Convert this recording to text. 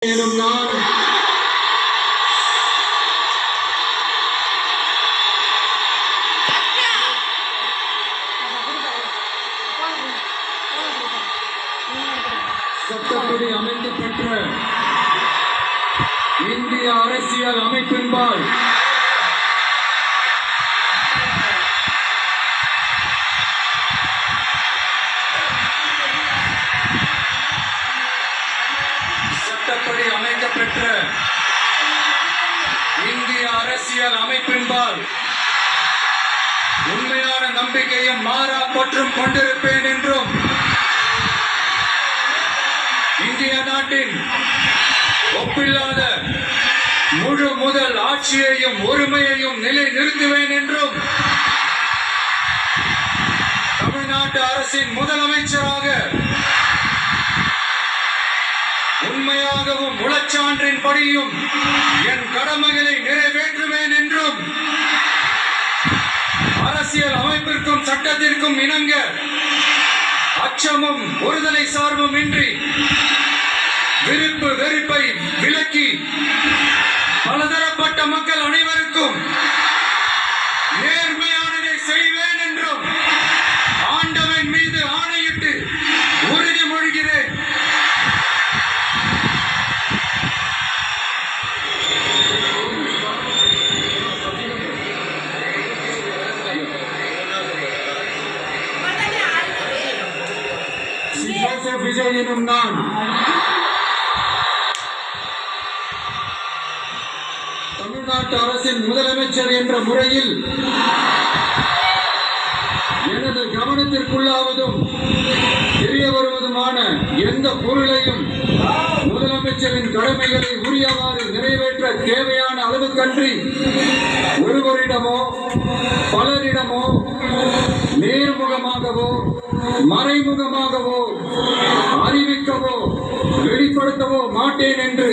நான் சட்டப்படி அமைக்கப்பட்ட இந்திய அரசியல் அமைப்பின்பால் சட்டப்படி அமைக்கப்பெற்ற இந்திய அரசியல் அமைப்பின்பால் உண்மையான நம்பிக்கையும் மாறா பற்றும் கொண்டிருப்பேன் என்றும் இந்திய நாட்டின் ஒப்பில்லாத முழு முதல் ஆட்சியையும் ஒருமையையும் நிலை நிறுத்துவேன் என்றும் தமிழ்நாட்டு அரசின் முதலமைச்சராக உண்மையாகவும் உளச்சான்றின் படியும் என் கடமைகளை நிறைவேற்றுவேன் என்றும் அரசியல் அமைப்பிற்கும் சட்டத்திற்கும் இணங்க அச்சமும் ஒருதலை சார்பும் இன்றி விருப்பு வெறுப்பை விலக்கி பலதரப்பட்ட மக்கள் அனைவருக்கும் நேர்மையானதை செய்வேன் என்றும் ஆண்டவன் மீது ஆணையிட்டு உறுதிமொழிகிறேன். விஜய் எனும் நான் தமிழ்நாட்டு அரசின் முதலமைச்சர் என்ற முறையில் எனது கவனத்திற்குள்ளாவதும் தெரிய வருவதுமான எந்த பொருளையும் முதலமைச்சரின் கடமைகளை உரியவாறு நிறைவேற்ற தேவையான அளவுக்கன்றி ஒருவரிடமோ பலரிடமோ நேர்முகமாகவோ மறைமுகமாகவோ அறிவிக்கவோ வெளிப்படுத்தவோ மாட்டேன் என்று